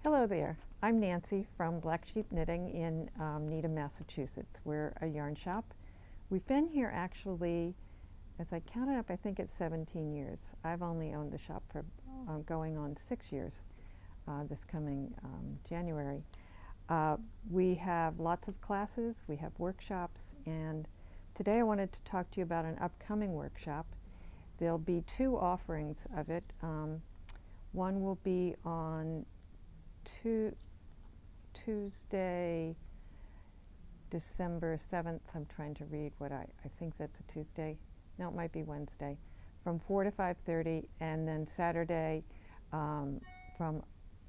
Hello there, I'm Nancy from Black Sheep Knitting in Needham, Massachusetts. We're a yarn shop. We've been here actually, as I counted up, I think it's 17 years. I've only owned the shop for going on 6 years this coming January. We have lots of classes, we have workshops, and today I wanted to talk to you about an upcoming workshop. There'll be 2 offerings of it. One will be on Tuesday, December 7th. I'm trying to read what I think that's a Tuesday. No, it might be Wednesday, from 4 to 5:30, and then Saturday from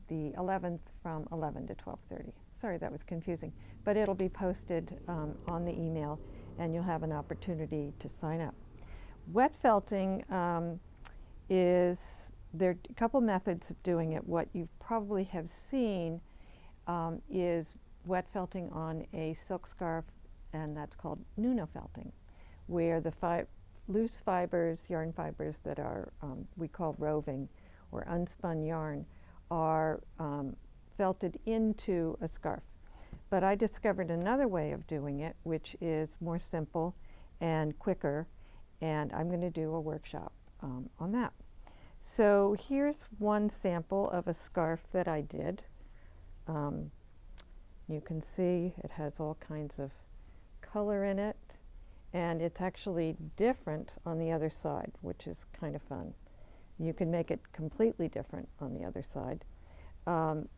the 11th from 11 to 12:30. Sorry, that was confusing, but it'll be posted on the email, and you'll have an opportunity to sign up. Wet felting there are a couple methods of doing it. What you probably have seen is wet felting on a silk scarf, and that's called nuno felting, where the loose fibers, yarn fibers that are we call roving or unspun yarn, are felted into a scarf. But I discovered another way of doing it, which is more simple and quicker, and I'm going to do a workshop on that. So here's one sample of a scarf that I did. You can see it has all kinds of color in it, and it's actually different on the other side, which is kind of fun. You can make it completely different on the other side. And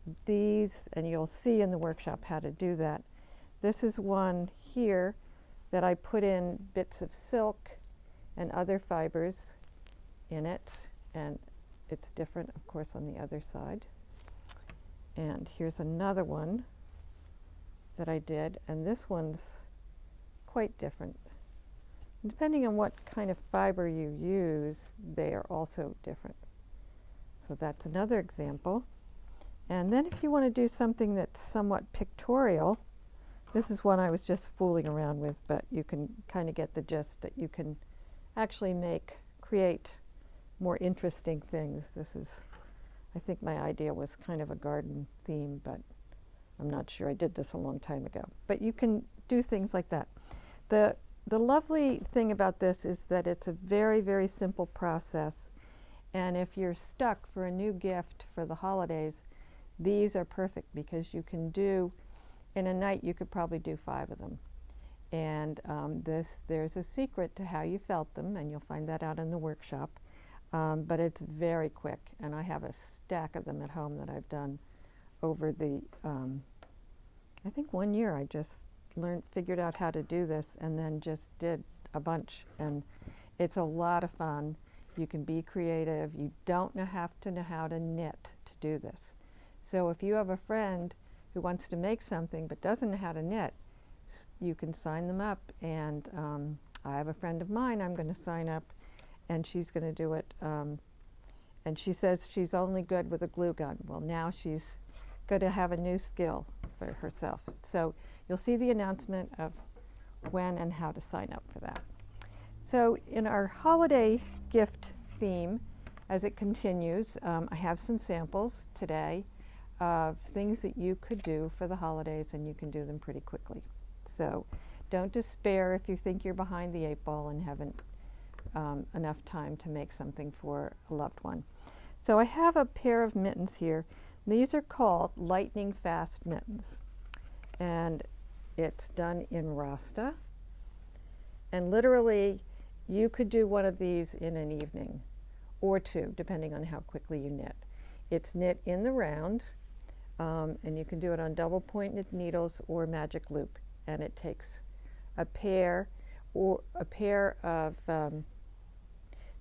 you'll see in the workshop how to do that. This is one here that I put in bits of silk and other fibers in it, and it's different, of course, on the other side. And here's another one that I did, and this one's quite different. Depending on what kind of fiber you use, they are also different. So that's another example. And then if you want to do something that's somewhat pictorial, this is one I was just fooling around with, but you can kind of get the gist that you can actually create more interesting things. I think my idea was kind of a garden theme, but I'm not sure. I did this a long time ago. But you can do things like that. The lovely thing about this is that it's a very, very simple process. And if you're stuck for a new gift for the holidays, these are perfect, because you can do, in a night, you could probably do 5 of them. And there's a secret to how you felt them, and you'll find that out in the workshop. But it's very quick, and I have a stack of them at home that I've done over the, I think 1 year I just figured out how to do this, and then just did a bunch, and it's a lot of fun. You can be creative. You don't have to know how to knit to do this. So if you have a friend who wants to make something but doesn't know how to knit, you can sign them up, and I have a friend of mine I'm going to sign up, and she's going to do it, and she says she's only good with a glue gun. Well, now she's going to have a new skill for herself. So you'll see the announcement of when and how to sign up for that. So in our holiday gift theme, as it continues, I have some samples today of things that you could do for the holidays, and you can do them pretty quickly. So don't despair if you think you're behind the 8 ball and haven't enough time to make something for a loved one. So I have a pair of mittens here. These are called lightning fast mittens, and it's done in Rasta, and literally you could do one of these in an evening or 2, depending on how quickly you knit. It's knit in the round, and you can do it on double pointed needles or magic loop, and it takes a pair of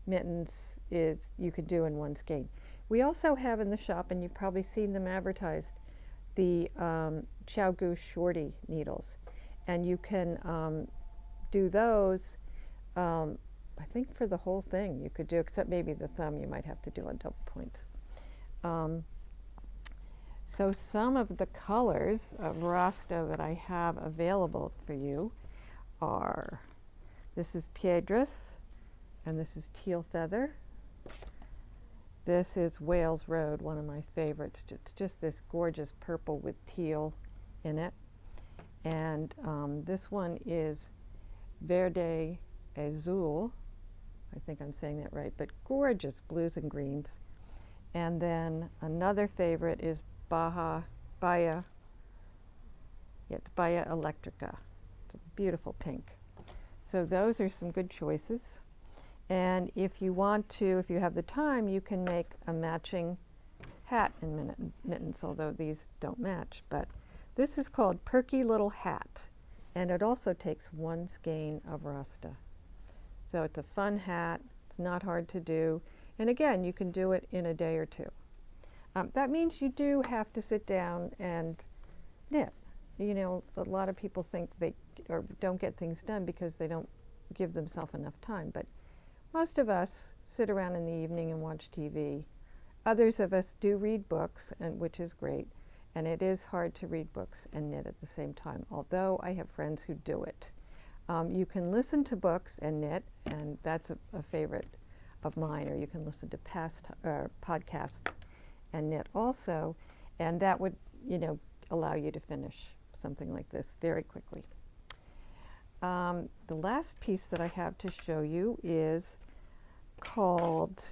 mittens you could do in one skein. We also have in the shop, and you've probably seen them advertised, the Chow Goose Shorty needles, and you can do those. I think for the whole thing you could do, except maybe the thumb you might have to do on double points. So some of the colors of Rasta that I have available for you are, this is Piedras, and this is Teal Feather. This is Wales Road, one of my favorites. It's just this gorgeous purple with teal in it. And this one is Verde Azul. I think I'm saying that right, but gorgeous blues and greens. And then another favorite is Bahia Electrica. It's a beautiful pink. So those are some good choices. And if you want to, if you have the time, you can make a matching hat in Mittens, although these don't match. But this is called Perky Little Hat, and it also takes 1 skein of Rasta. So it's a fun hat. It's not hard to do. And again, you can do it in a day or two. That means you do have to sit down and knit. You know, a lot of people think they or don't get things done because they don't give themselves enough time. But most of us sit around in the evening and watch TV. Others of us do read books, which is great. And it is hard to read books and knit at the same time, although I have friends who do it. You can listen to books and knit, and that's a favorite of mine, or you can listen to past podcasts and knit also, and that would, you know, allow you to finish something like this very quickly. The last piece that I have to show you is called,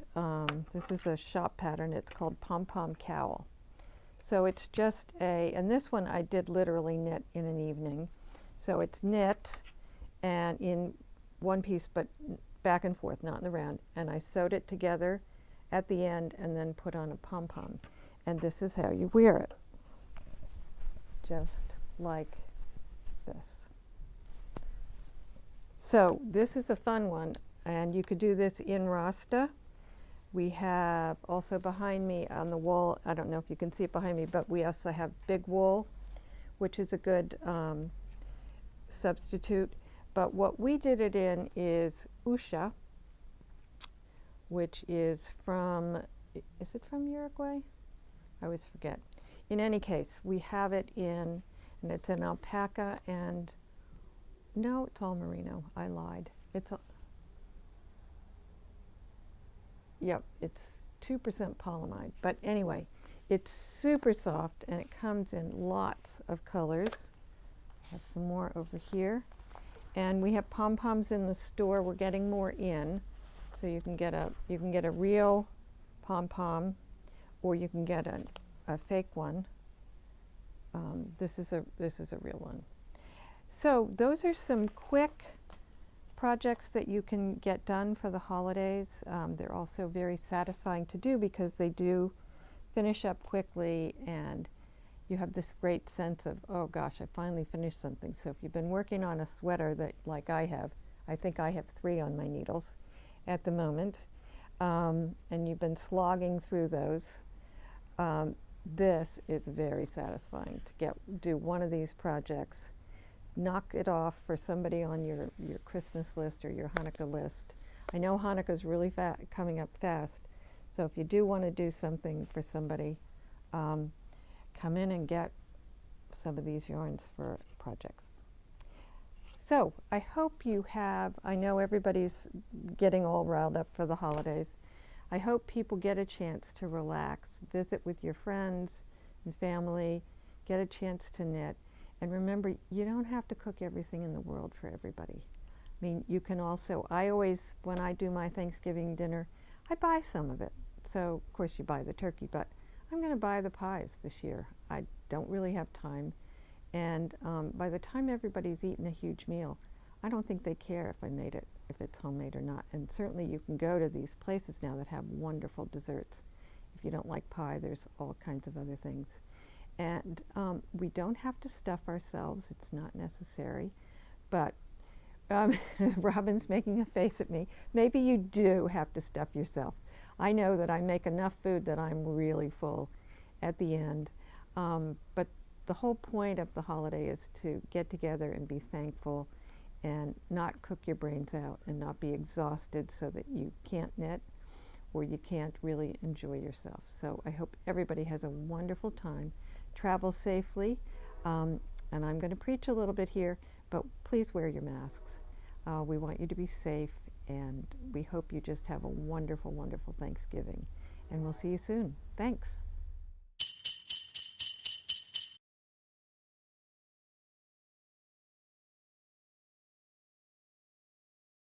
this is a shop pattern, it's called Pom Pom cowl. So it's just and this one I did literally knit in an evening. So it's knit and in one piece, but back and forth, not in the round. And I sewed it together at the end and then put on a pom-pom. And this is how you wear it. Just like this. So this is a fun one, and you could do this in Rasta. We have also behind me on the wall, I don't know if you can see it behind me, but we also have big wool, which is a good substitute. But what we did it in is Usha, which is from, is it from Uruguay? I always forget. In any case, we have it in, and it's an alpaca and, no, it's all merino. I lied. Yep, it's 2% polyamide. But anyway, it's super soft and it comes in lots of colors. I have some more over here. And we have pom-poms in the store. We're getting more in. So you can get a real pom-pom, or you can get a fake one. This is a real one. So those are some quick projects that you can get done for the holidays. They're also very satisfying to do because they do finish up quickly, and you have this great sense of, oh gosh, I finally finished something. So if you've been working on a sweater that, like I have, I think I have 3 on my needles at the moment, and you've been slogging through those, this is very satisfying to do one of these projects, knock it off for somebody on your Christmas list or your Hanukkah list. I know Hanukkah's really coming up fast, so if you do want to do something for somebody, come in and get some of these yarns for projects. So I hope you have, I know everybody's getting all riled up for the holidays. I hope people get a chance to relax, visit with your friends and family, get a chance to knit. And remember, you don't have to cook everything in the world for everybody. I mean, you can also, I always, when I do my Thanksgiving dinner, I buy some of it. So, of course, you buy the turkey, but I'm going to buy the pies this year. I don't really have time. And by the time everybody's eaten a huge meal, I don't think they care if I made it, if it's homemade or not. And certainly you can go to these places now that have wonderful desserts. If you don't like pie, there's all kinds of other things. And we don't have to stuff ourselves. It's not necessary. But Robin's making a face at me. Maybe you do have to stuff yourself. I know that I make enough food that I'm really full at the end. But the whole point of the holiday is to get together and be thankful and not cook your brains out and not be exhausted so that you can't knit or you can't really enjoy yourself. So I hope everybody has a wonderful time. Travel safely. And I'm going to preach a little bit here, but please wear your masks. We want you to be safe, and we hope you just have a wonderful, wonderful Thanksgiving. and we'll see you soon. Thanks.